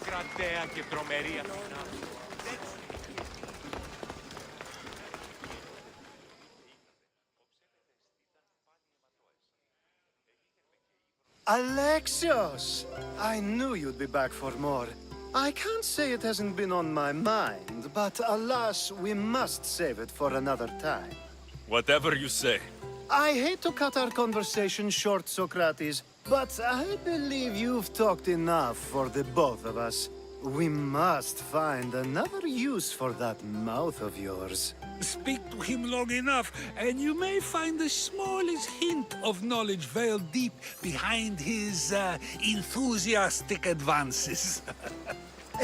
Κρατέα και τρομερή Αθηνά. Alexios! I knew you'd be back for more. I can't say it hasn't been on my mind, but alas, we must save it for another time. Whatever you say. I hate to cut our conversation short, Socrates, but I believe you've talked enough for the both of us. We must find another use for that mouth of yours. Speak to him long enough, and you may find the smallest hint of knowledge veiled deep behind his enthusiastic advances.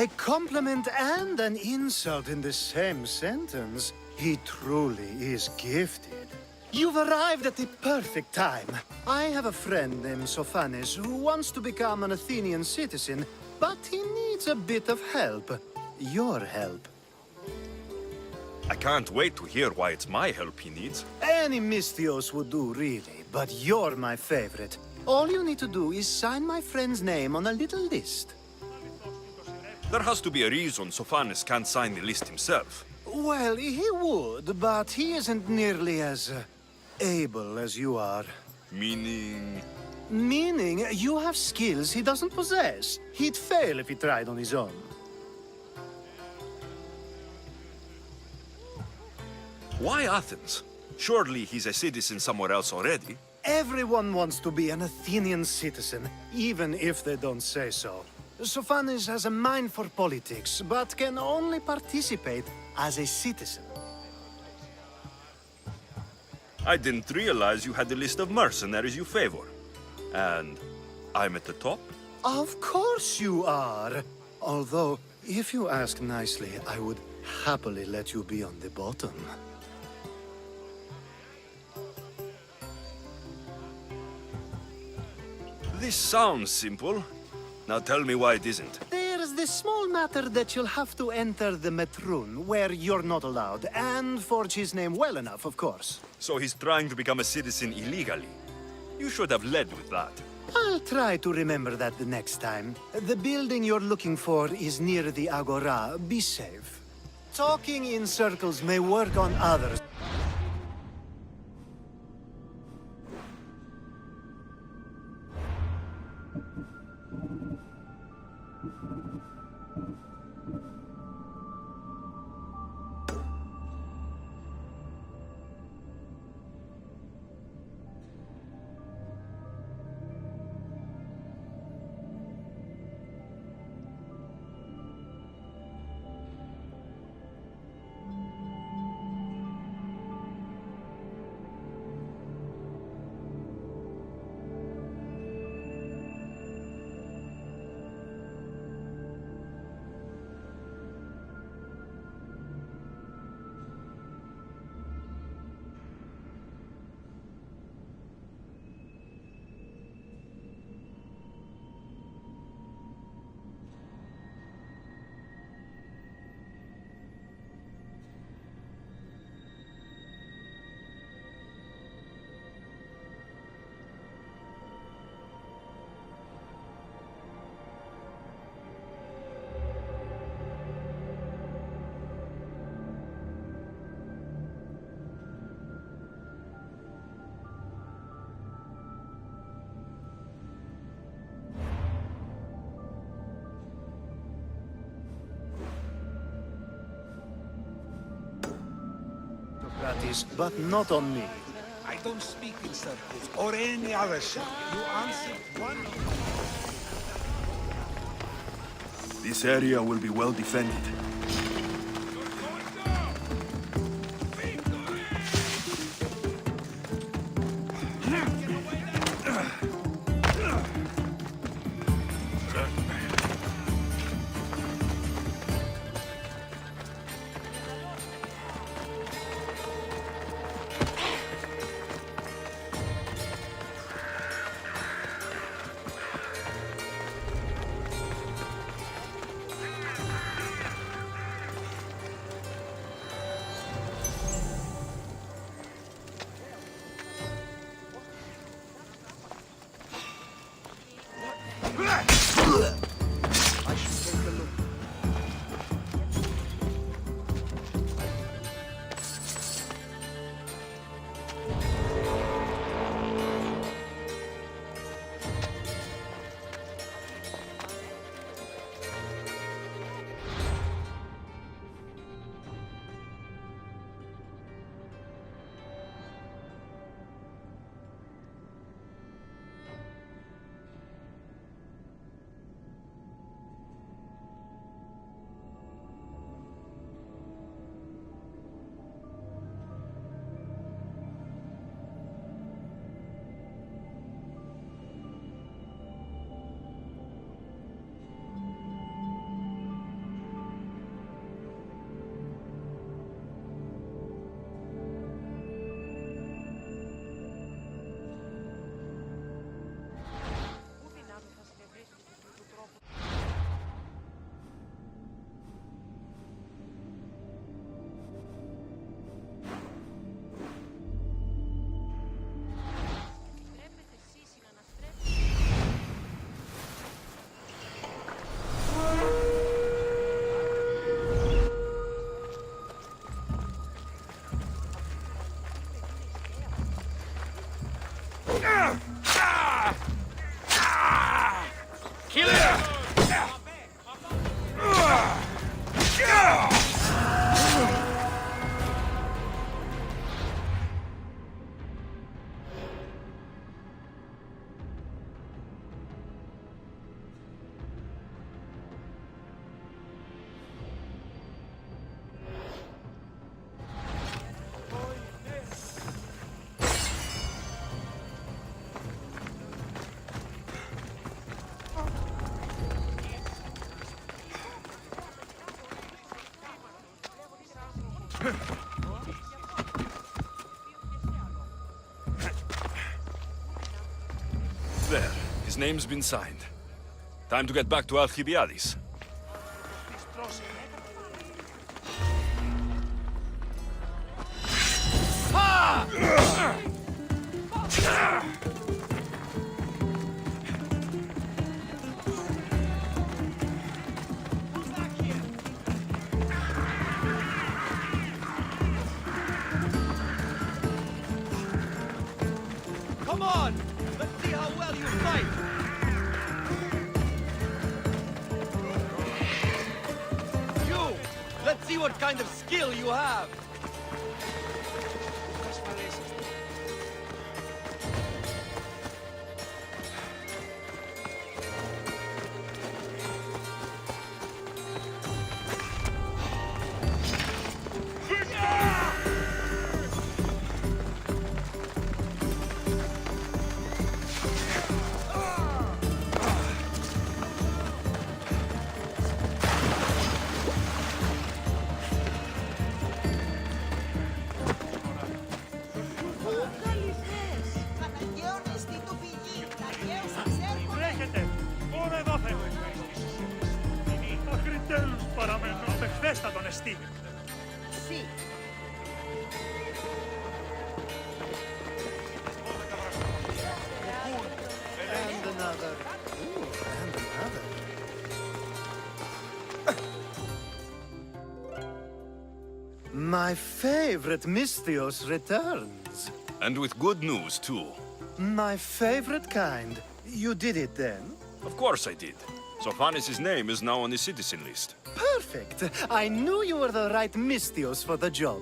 A compliment and an insult in the same sentence. He truly is gifted. You've arrived at the perfect time. I have a friend named Sophanes who wants to become an Athenian citizen, but he needs a bit of help. Your help. I can't wait to hear why it's my help he needs. Any Misthios would do, really, but you're my favorite. All you need to do is sign my friend's name on a little list. There has to be a reason Sophanes can't sign the list himself. Well, he would, but he isn't nearly as able as you are. Meaning... Meaning, you have skills he doesn't possess. He'd fail if he tried on his own. Why Athens? Surely he's a citizen somewhere else already. Everyone wants to be an Athenian citizen, even if they don't say so. Sophanes has a mind for politics, but can only participate as a citizen. I didn't realize you had a list of mercenaries you favor. And I'm at the top? Of course you are! Although, if you ask nicely, I would happily let you be on the bottom. This sounds simple. Now tell me why it isn't. There's the small matter that you'll have to enter the Metroon, where you're not allowed, and forge his name well enough, of course. So he's trying to become a citizen illegally. You should have led with that. I'll try to remember that the next time. The building you're looking for is near the Agora. Be safe. Talking in circles may work on others. gratis, but not on me. I don't speak in circles or any other circle. You answered one. This area will be well defended. I should take a look. There, his name's been signed. Time to get back to Alcibiades. Come on! Let's see how well you fight! You! Let's see what kind of skill you have! Sì. And another. Ooh, and another. My favorite Misthios returns. And with good news, too. My favorite kind. You did it then? Of course I did. Sophanis' name is now on the citizen list. Perfect. I knew you were the right Misthios for the job.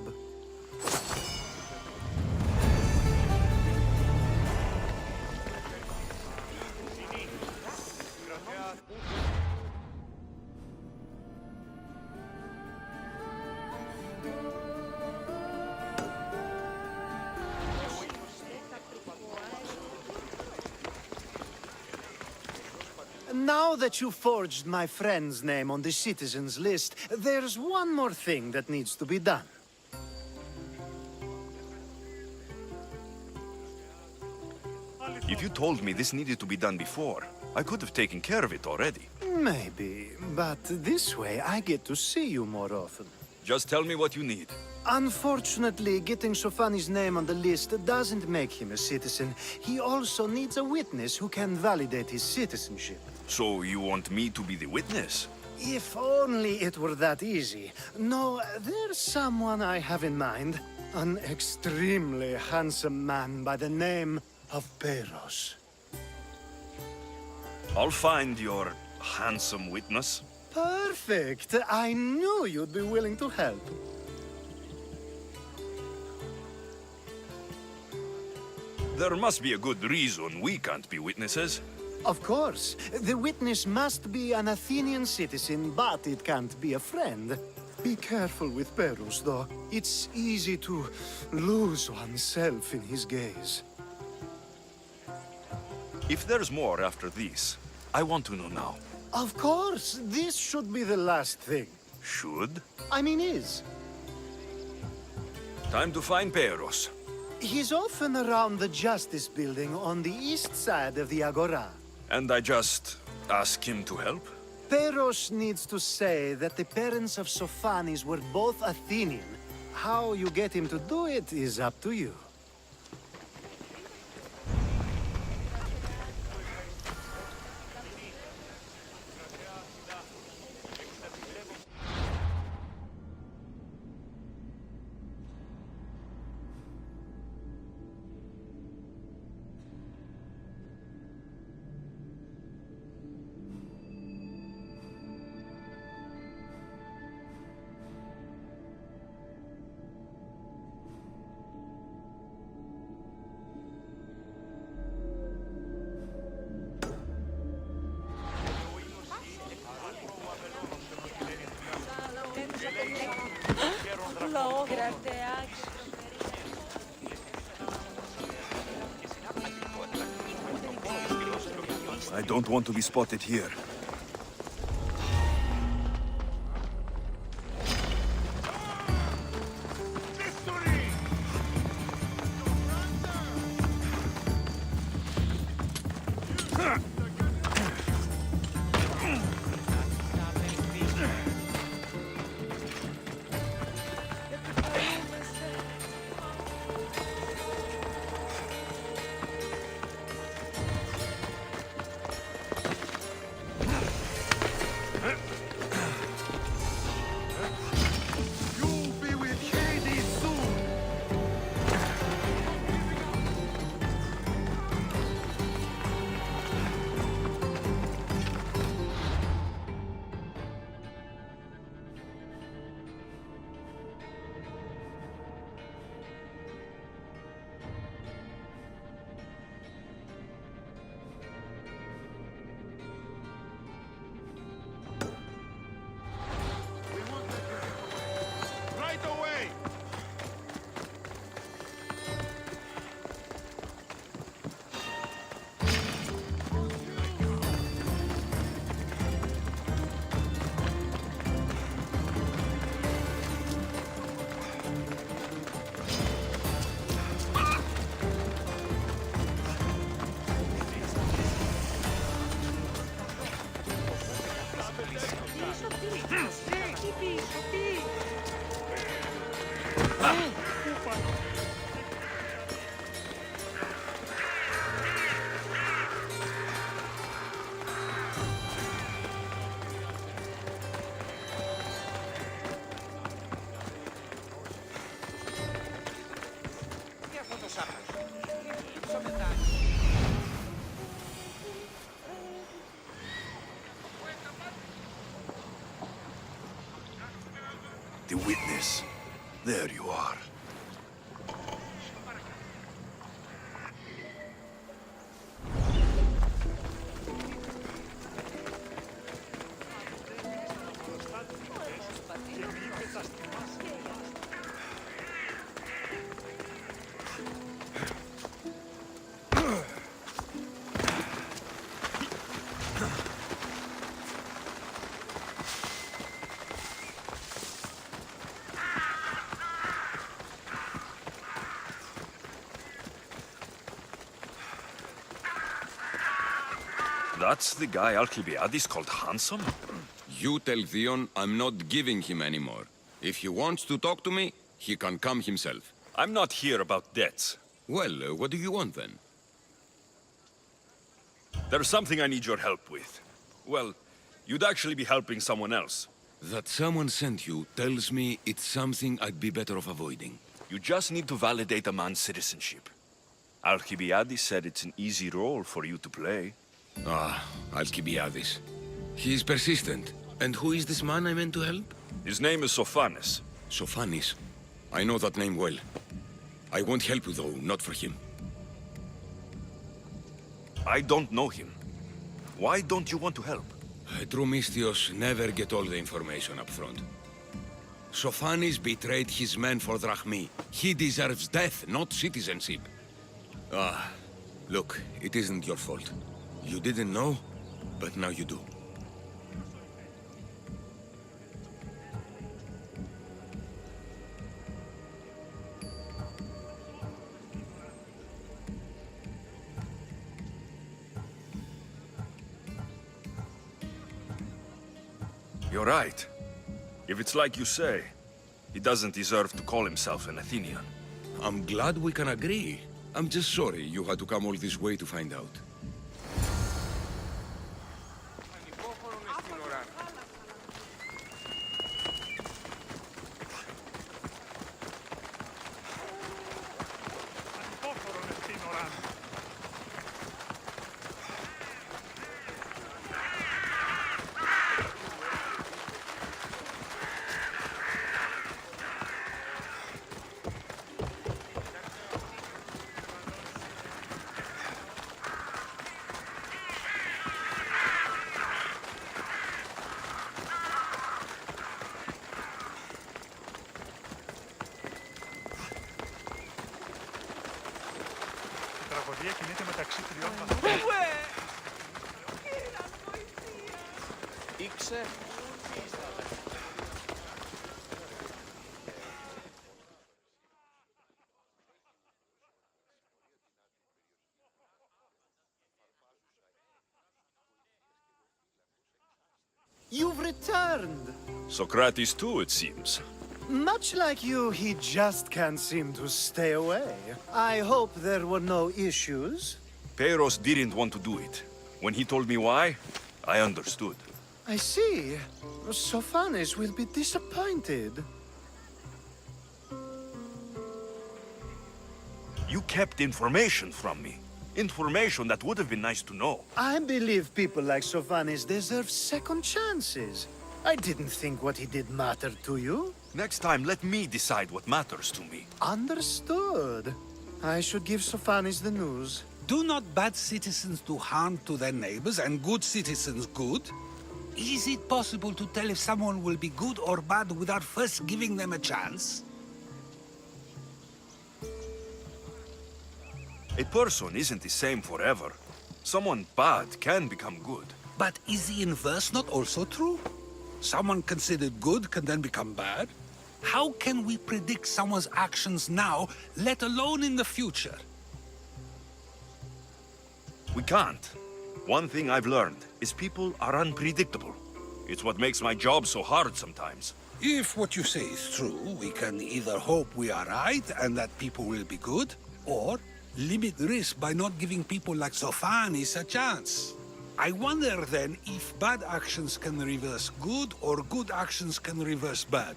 Now that you forged my friend's name on the citizens list, there's one more thing that needs to be done. If you told me this needed to be done before, I could have taken care of it already. Maybe, but this way I get to see you more often. Just tell me what you need. Unfortunately, getting Sofani's name on the list doesn't make him a citizen. He also needs a witness who can validate his citizenship. So you want me to be the witness? If only it were that easy. No, there's someone I have in mind. An extremely handsome man by the name of Peros. I'll find your handsome witness. Perfect! I knew you'd be willing to help. There must be a good reason we can't be witnesses. Of course. The witness must be an Athenian citizen, but it can't be a friend. Be careful with Peros, though. It's easy to lose oneself in his gaze. If there's more after this, I want to know now. Of course! This should be the last thing. Should? I mean, is. Time to find Peros. He's often around the Justice Building on the east side of the Agora. And I just ask him to help? Peros needs to say that the parents of Sophanes were both Athenian. How you get him to do it is up to you. I don't want to be spotted here. You'll be with Hades soon! Right away! The witness. There you are. That's the guy Alcibiades called handsome? You tell Theon I'm not giving him any more. If he wants to talk to me, he can come himself. I'm not here about debts. Well, what do you want then? There's something I need your help with. Well, you'd actually be helping someone else. That someone sent you tells me it's something I'd be better off avoiding. You just need to validate a man's citizenship. Alcibiades said it's an easy role for you to play. Ah, Alcibiades. He's persistent. And who is this man I meant to help? His name is Sophanes. Sophanis. I know that name well. I won't help you though, not for him. I don't know him. Why don't you want to help? True Mystios never get all the information up front. Sophanis betrayed his men for Drachmi. He deserves death, not citizenship. Ah, look, it isn't your fault. You didn't know, but now you do. You're right. If it's like you say, he doesn't deserve to call himself an Athenian. I'm glad we can agree. I'm just sorry you had to come all this way to find out. τραγωδία κινείται μεταξύ τριών βαθμών. Ήξε. You've returned! Socrates too, it seems. Much like you, he just can't seem to stay away. I hope there were no issues. Peiros didn't want to do it. When he told me why, I understood. I see. Sophanes will be disappointed. You kept information from me. Information that would have been nice to know. I believe people like Sophanes deserve second chances. I didn't think what he did mattered to you. Next time, let me decide what matters to me. Understood. I should give Sophanes the news. Do not bad citizens do harm to their neighbors and good citizens good? Is it possible to tell if someone will be good or bad without first giving them a chance? A person isn't the same forever. Someone bad can become good. But is the inverse not also true? Someone considered good can then become bad? How can we predict someone's actions now, let alone in the future? We can't. One thing I've learned is people are unpredictable. It's what makes my job so hard sometimes. If what you say is true, we can either hope we are right and that people will be good, or limit risk by not giving people like Sophanes a chance. I wonder then if bad actions can reverse good or good actions can reverse bad.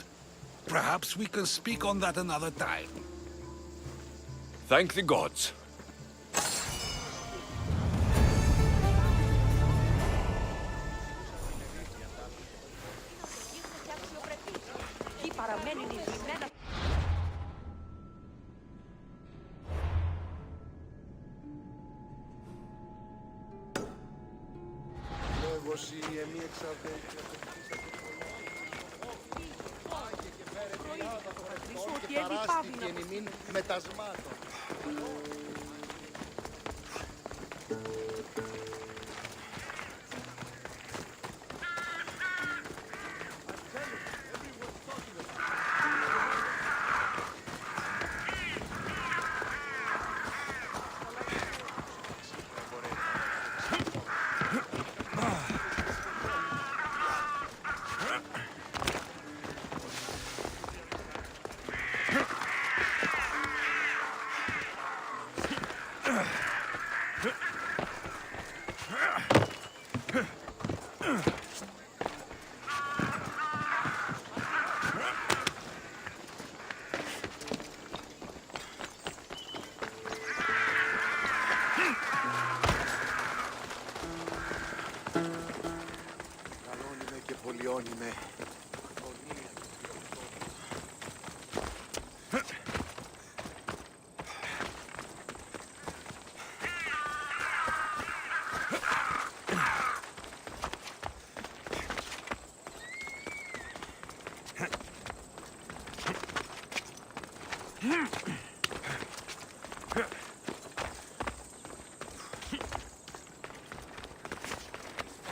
Perhaps we can speak on that another time. Thank the gods.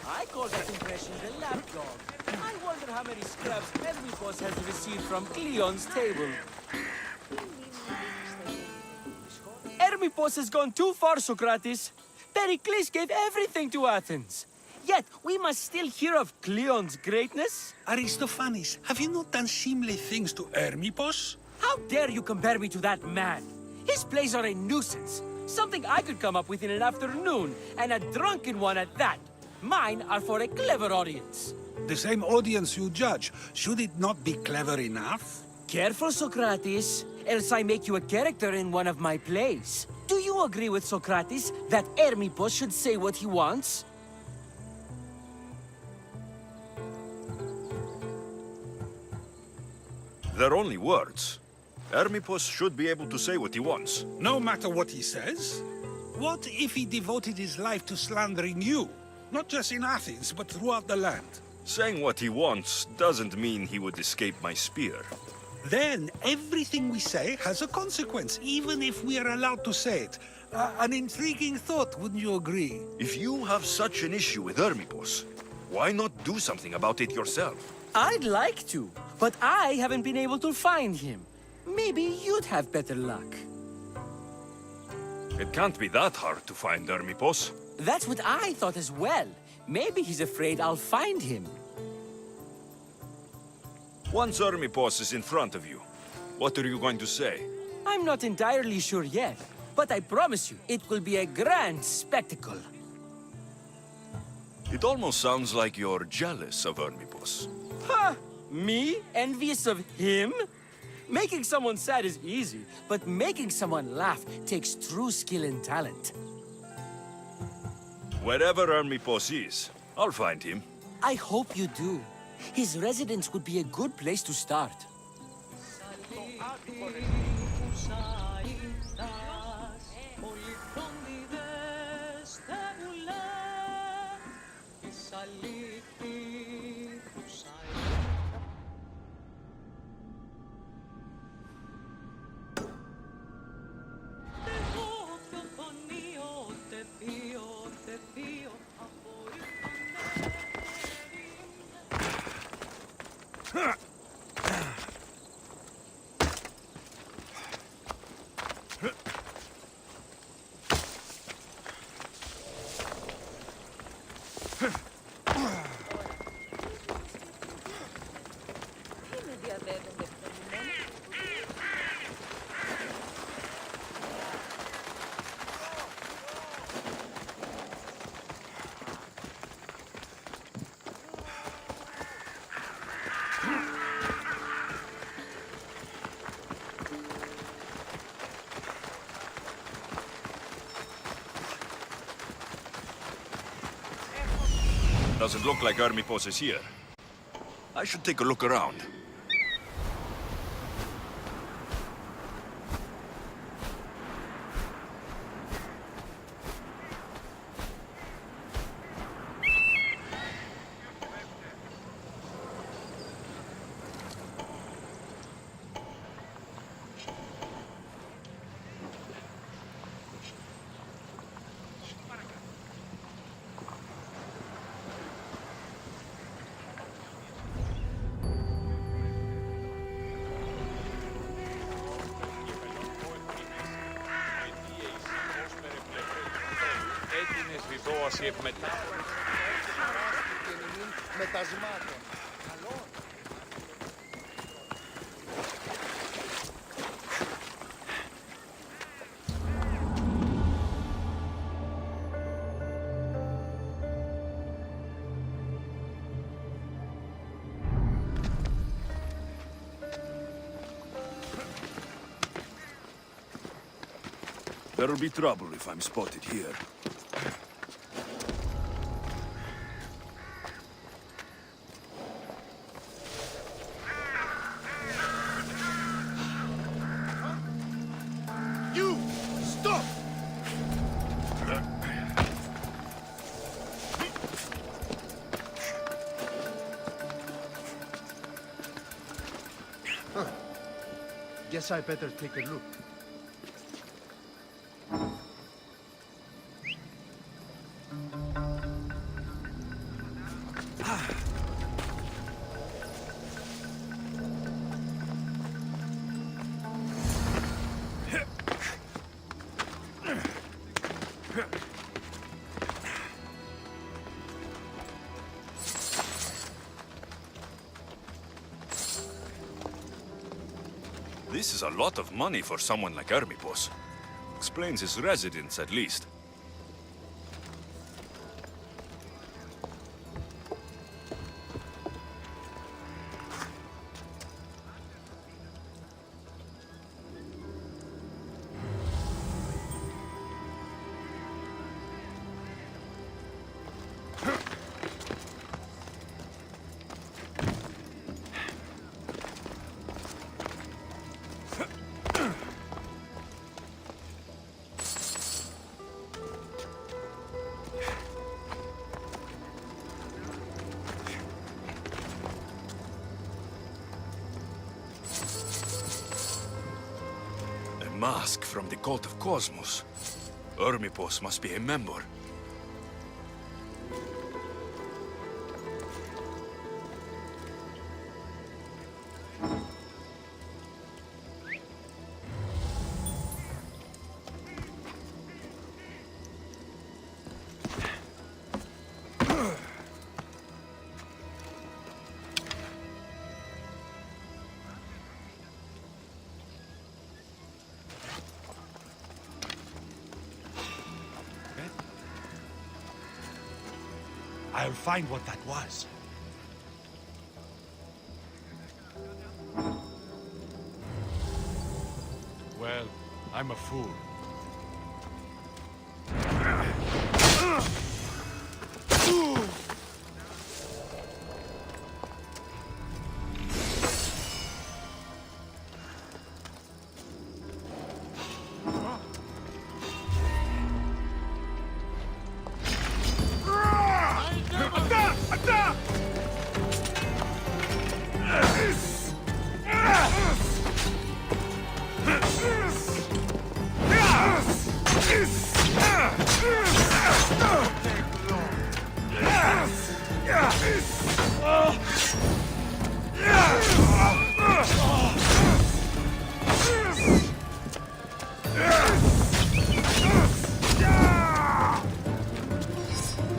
I call that impression the lapdog. I wonder how many scraps Hermipos has received from Cleon's table. Hermipos has gone too far, Socrates. Pericles gave everything to Athens. Yet, we must still hear of Cleon's greatness. Aristophanes, have you not done seemly things to Hermipos? How dare you compare me to that man? His plays are a nuisance. Something I could come up with in an afternoon, and a drunken one at that. Mine are for a clever audience. The same audience you judge. Should it not be clever enough? Careful, Socrates, else I make you a character in one of my plays. Do you agree with Socrates that Hermipos should say what he wants? They're only words. Hermipos should be able to say what he wants. No matter what he says? What if he devoted his life to slandering you? Not just in Athens, but throughout the land. Saying what he wants doesn't mean he would escape my spear. Then everything we say has a consequence, even if we are allowed to say it. An intriguing thought, wouldn't you agree? If you have such an issue with Hermipos, why not do something about it yourself? I'd like to, but I haven't been able to find him. Maybe you'd have better luck. It can't be that hard to find Hermipos. That's what I thought as well. Maybe he's afraid I'll find him. Once Hermipos is in front of you, what are you going to say? I'm not entirely sure yet, but I promise you, it will be a grand spectacle. It almost sounds like you're jealous of Hermipos. Ha! Me? Envious of him? Making someone sad is easy, but making someone laugh takes true skill and talent. Wherever Hermipos is, I'll find him. I hope you do. His residence would be a good place to start. Doesn't look like Hermipos is here. I should take a look around. There'll be trouble if I'm spotted here. Stop! Guess I better take a look. This is a lot of money for someone like Hermipos. Explains his residence, at least. Mask from the cult of Cosmos. Hermipos must be a member. I'll find what that was. Well, I'm a fool.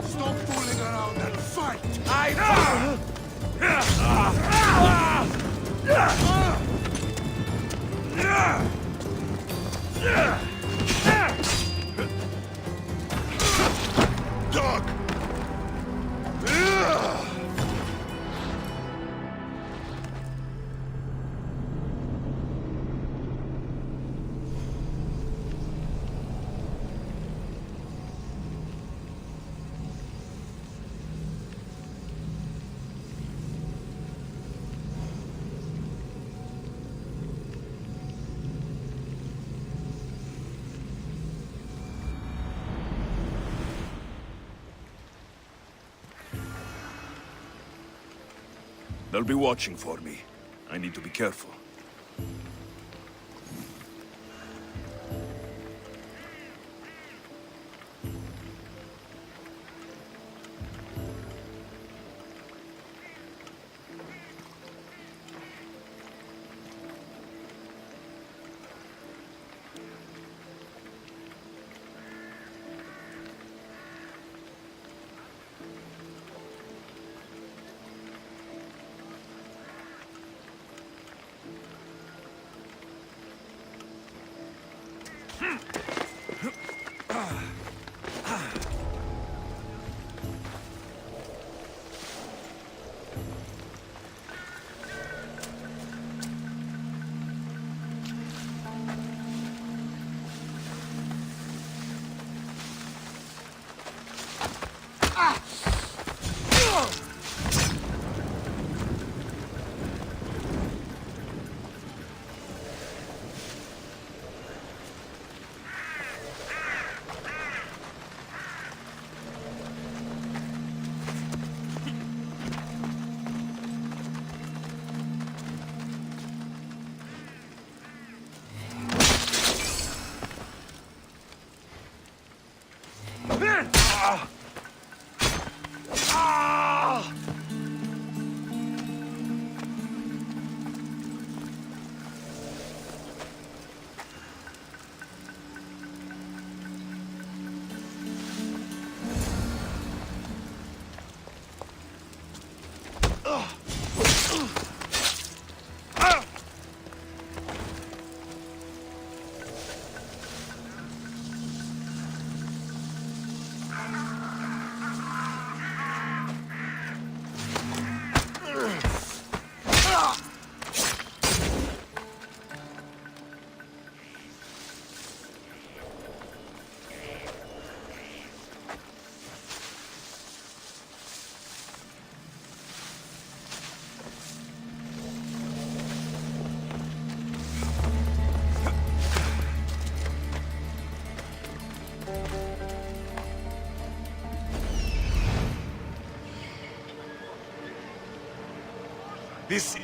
Stop fooling around and fight! Dog! They'll be watching for me. I need to be careful. This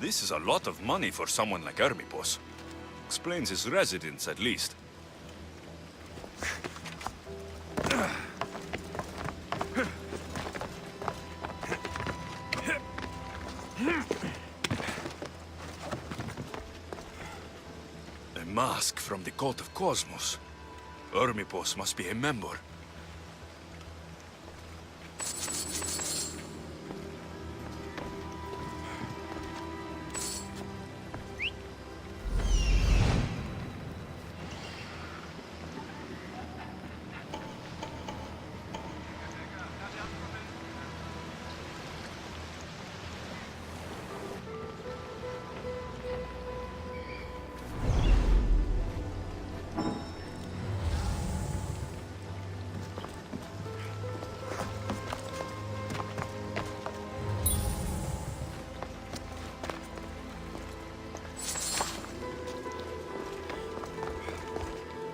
This is a lot of money for someone like Hermipos. Explains his residence, at least. A mask from the Cult of Cosmos. Hermipos must be a member.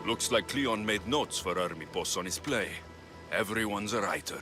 Looks like Cleon made notes for Hermipos on his play. Everyone's a writer.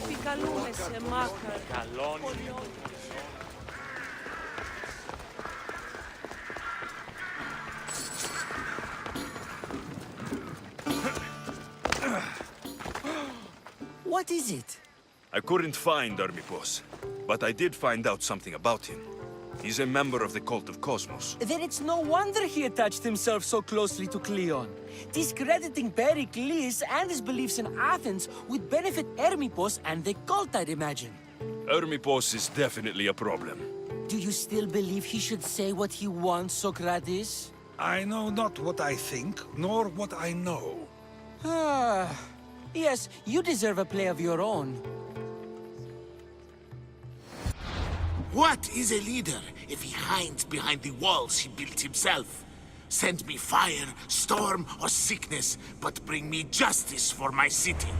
Επικαλούμε σε μάκαρ. What is it? I couldn't find Hermipos, but I did find out something about him. He's a member of the Cult of Cosmos. Then it's no wonder he attached himself so closely to Cleon. Discrediting Pericles and his beliefs in Athens would benefit Hermipos and the cult, I'd imagine. Hermipos is definitely a problem. Do you still believe he should say what he wants, Socrates? I know not what I think, nor what I know. Ah, yes, you deserve a play of your own. What is a leader if he hides behind the walls he built himself? Send me fire, storm, or sickness, but bring me justice for my city.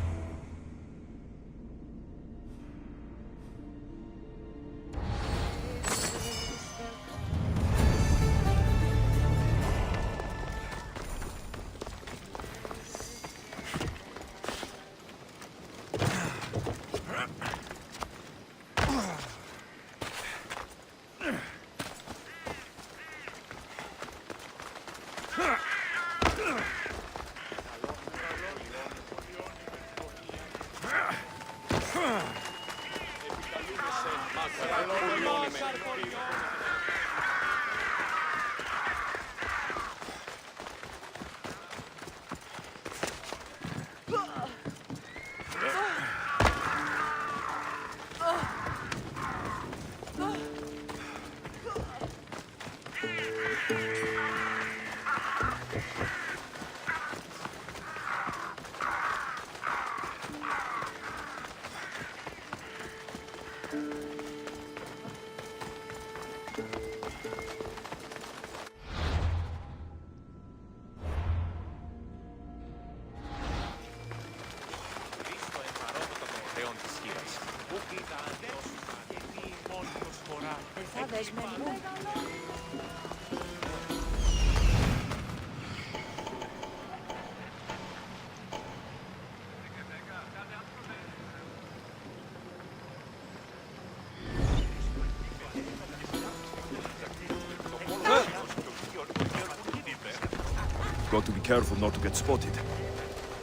Got to be careful not to get spotted.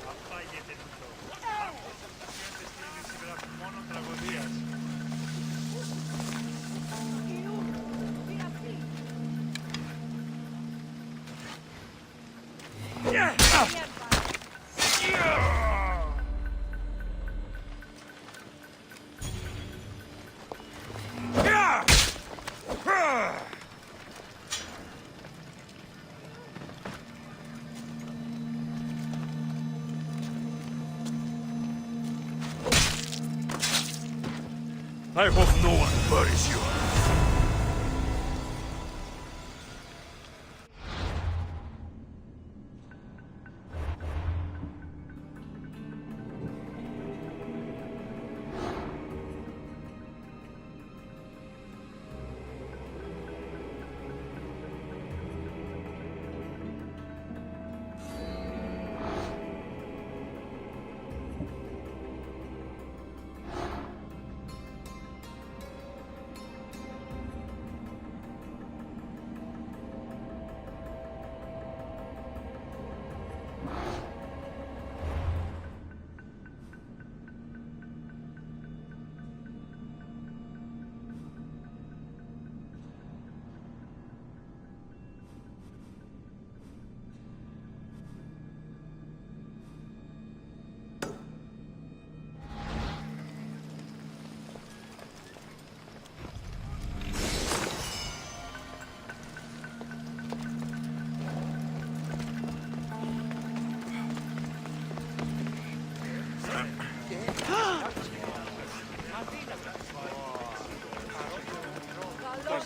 Αυτά γίνεται τούτο. Φαίνεται στη είδηση μόνο τραγωδίας. I hope no one buries you.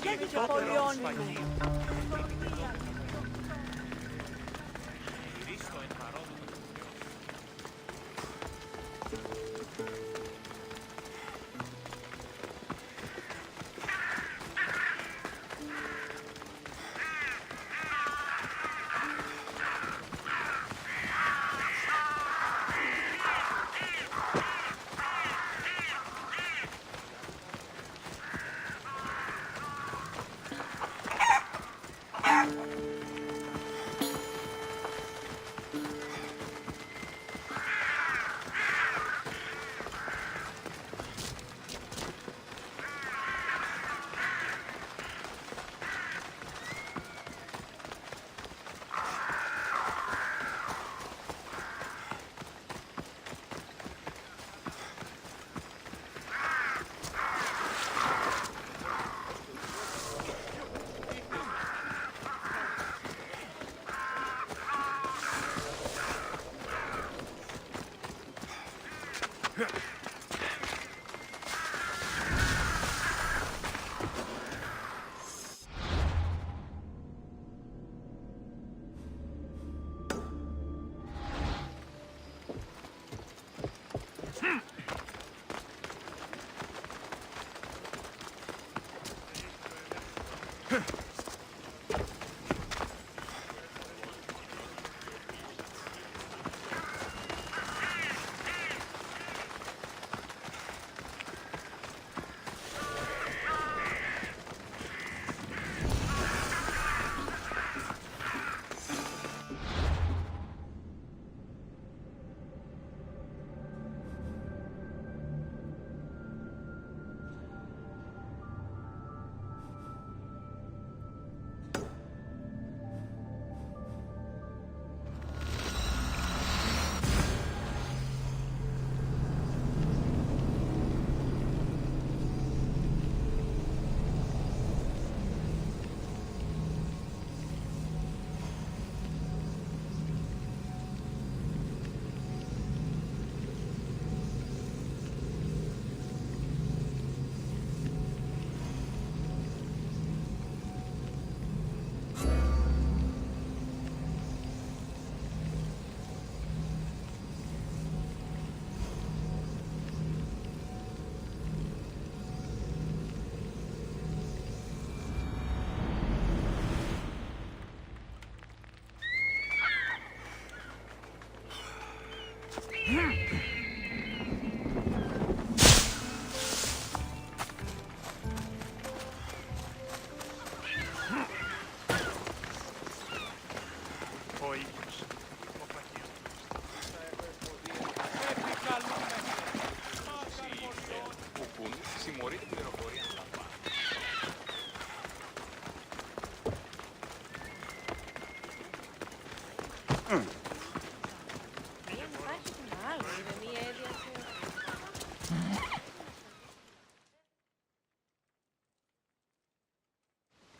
Γιατί και πολύ όνειρο.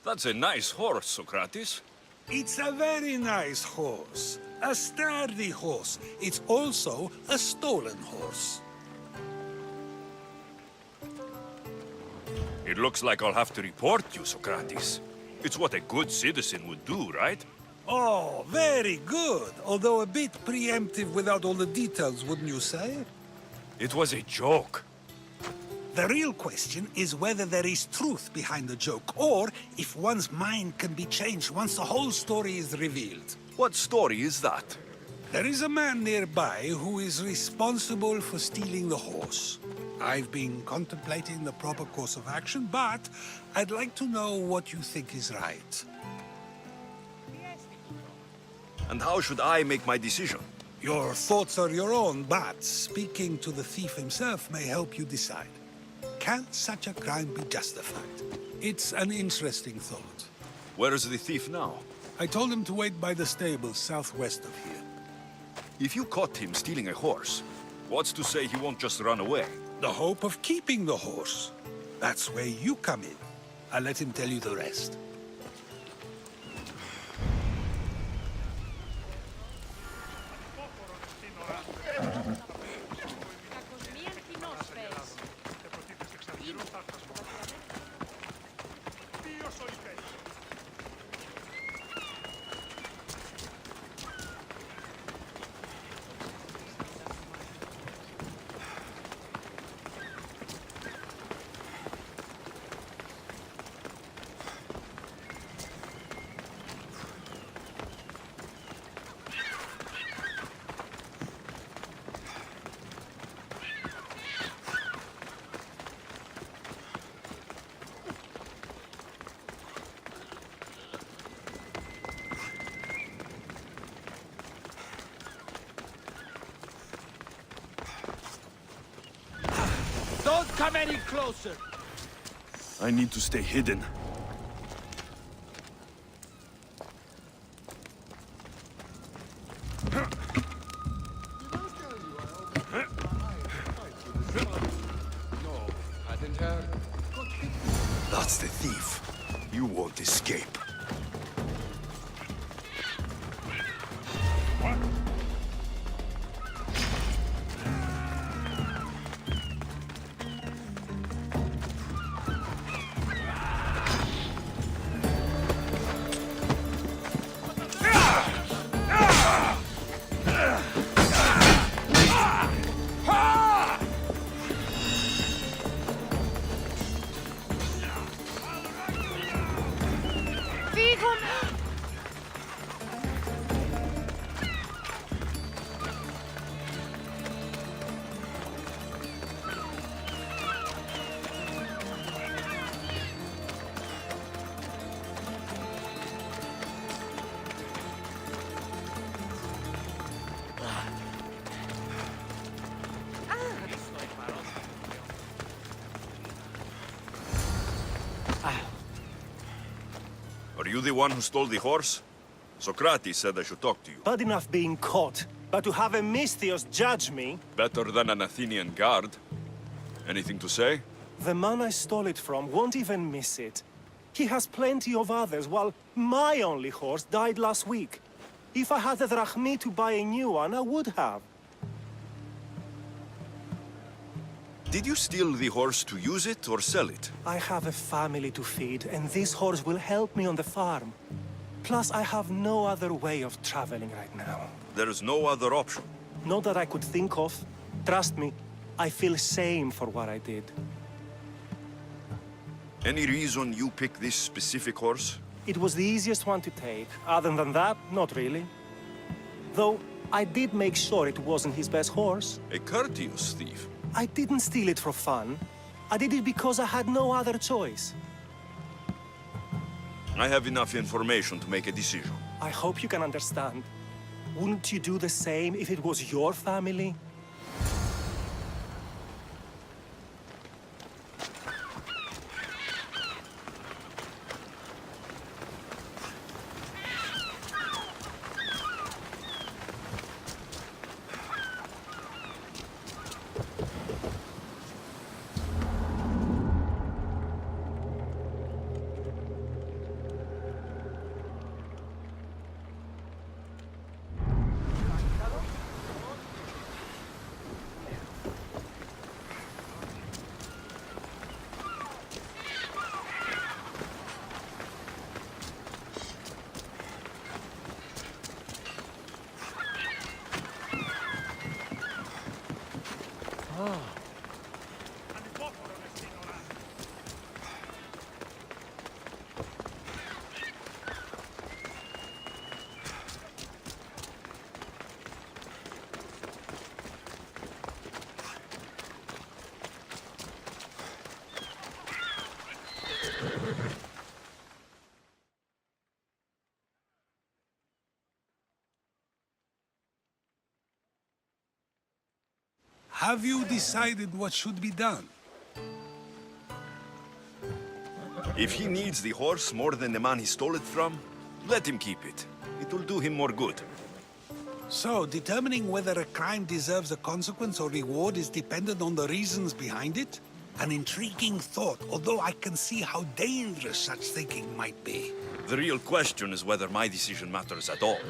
That's a nice horse, Socrates. It's a very nice horse. A sturdy horse. It's also a stolen horse. It looks like I'll have to report you, Socrates. It's what a good citizen would do, right? Oh, very good. Although a bit preemptive without all the details, wouldn't you say? It was a joke. The real question is whether there is truth behind the joke, or if one's mind can be changed once the whole story is revealed. What story is that? There is a man nearby who is responsible for stealing the horse. I've been contemplating the proper course of action, but I'd like to know what you think is right. And how should I make my decision? Your thoughts are your own, but speaking to the thief himself may help you decide. Can such a crime be justified? It's an interesting thought. Where is the thief now? I told him to wait by the stables southwest of here. If you caught him stealing a horse, what's to say he won't just run away? The hope of keeping the horse. That's where you come in. I'll let him tell you the rest. Don't come any closer! I need to stay hidden. That's the thief. You won't escape. Are you the one who stole the horse? Socrates said I should talk to you. Bad enough being caught, but to have a Misthios judge me? Better than an Athenian guard. Anything to say? The man I stole it from won't even miss it. He has plenty of others, while my only horse died last week. If I had the drachmi to buy a new one, I would have. Did you steal the horse to use it or sell it? I have a family to feed, and this horse will help me on the farm. Plus, I have no other way of traveling right now. There is no other option. Not that I could think of. Trust me, I feel shame for what I did. Any reason you picked this specific horse? It was the easiest one to take. Other than that, not really. Though, I did make sure it wasn't his best horse. A courteous thief. I didn't steal it for fun. I did it because I had no other choice. I have enough information to make a decision. I hope you can understand. Wouldn't you do the same if it was your family? Have you decided what should be done? If he needs the horse more than the man he stole it from, let him keep it. It will do him more good. So, determining whether a crime deserves a consequence or reward is dependent on the reasons behind it? An intriguing thought, although I can see how dangerous such thinking might be. The real question is whether my decision matters at all,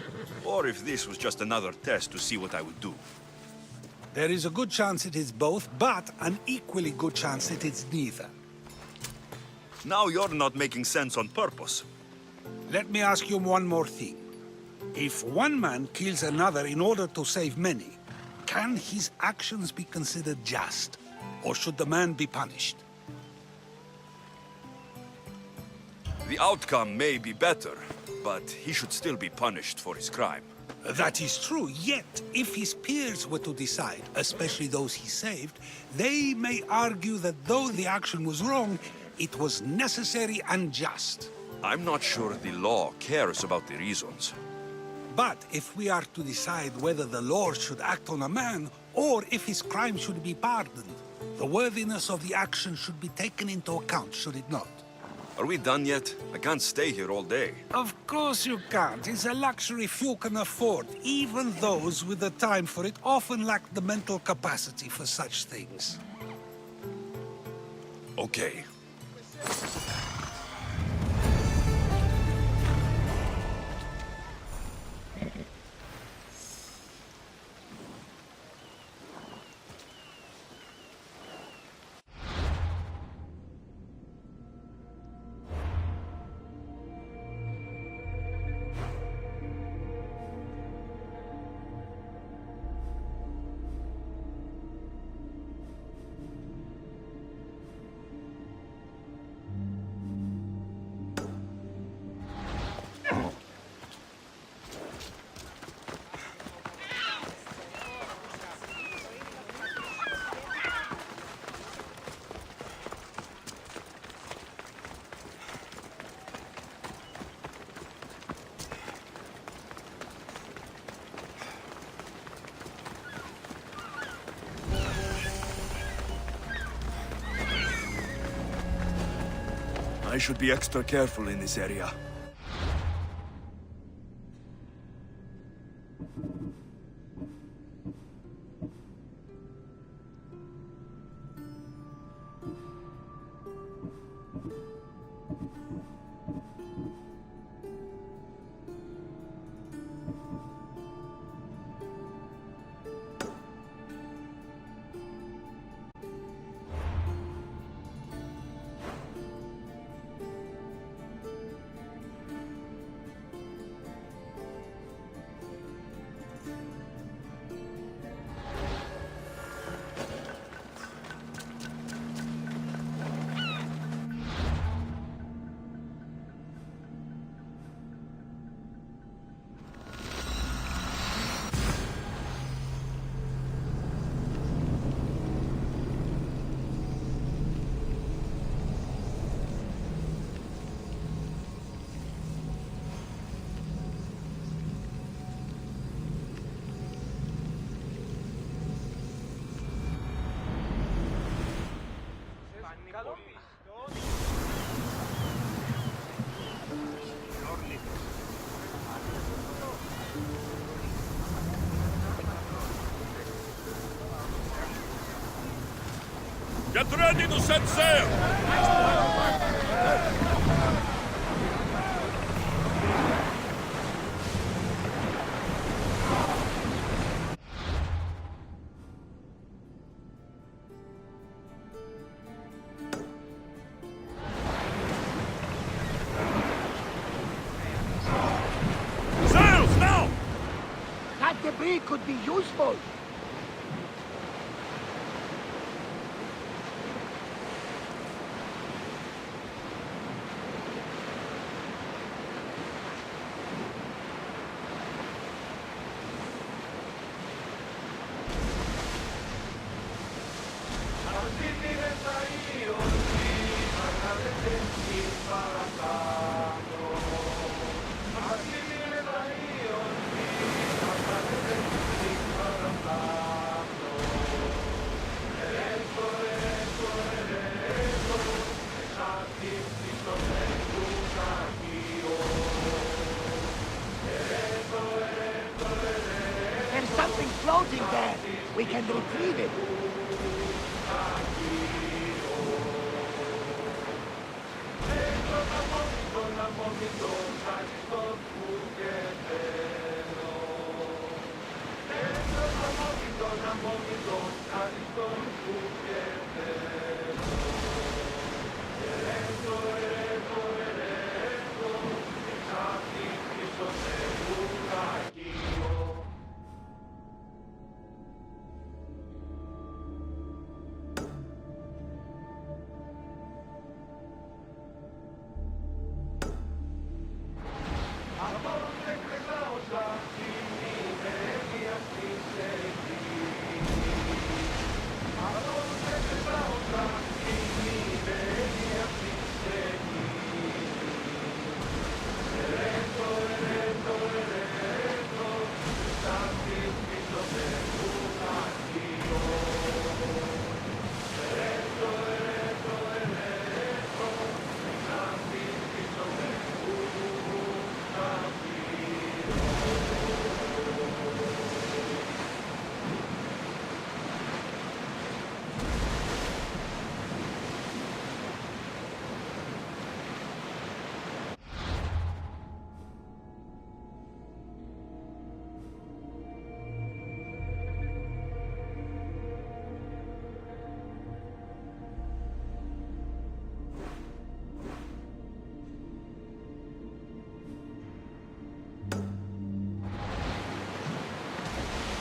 or if this was just another test to see what I would do. There is a good chance it is both, but an equally good chance it is neither. Now you're not making sense on purpose. Let me ask you one more thing. If one man kills another in order to save many, can his actions be considered just? Or should the man be punished? The outcome may be better, but he should still be punished for his crime. That is true, yet if his peers were to decide, especially those he saved, they may argue that though the action was wrong, it was necessary and just. I'm not sure the law cares about the reasons. But if we are to decide whether the law should act on a man, or if his crime should be pardoned, the worthiness of the action should be taken into account, should it not? Are we done yet? I can't stay here all day. Of course you can't. It's a luxury few can afford. Even those with the time for it often lack the mental capacity for such things. Okay. I should be extra careful in this area. Get ready to set sail! Sails now! That debris could be useful. we can retrieve it.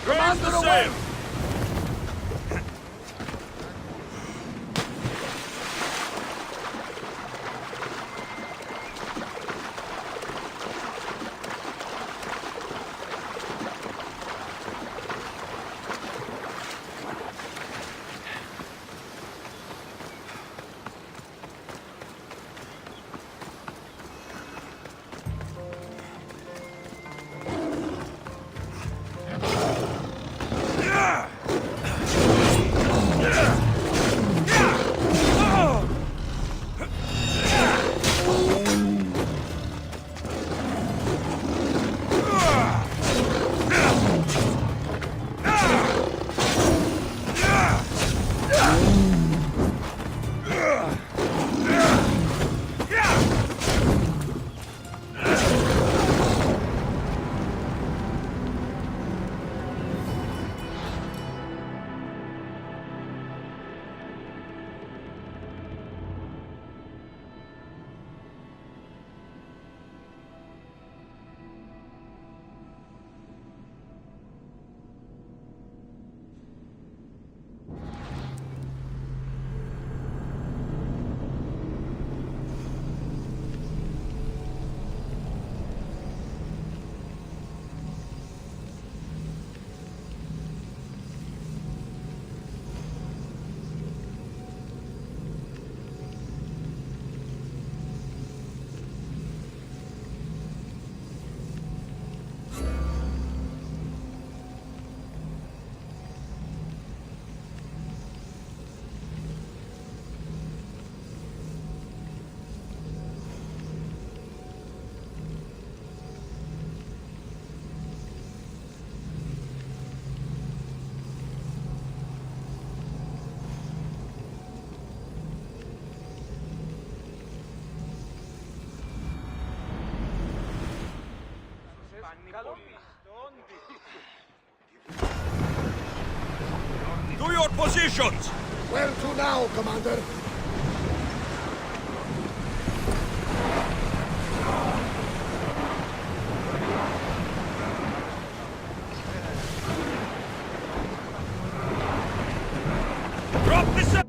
Raise the sail! To your positions! Where to now, Commander? Drop the sail!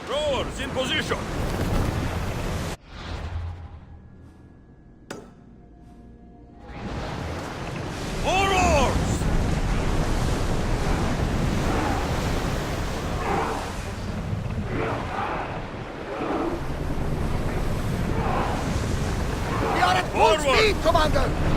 Rowers in position! More oars! We are at full Forward! speed, Commander!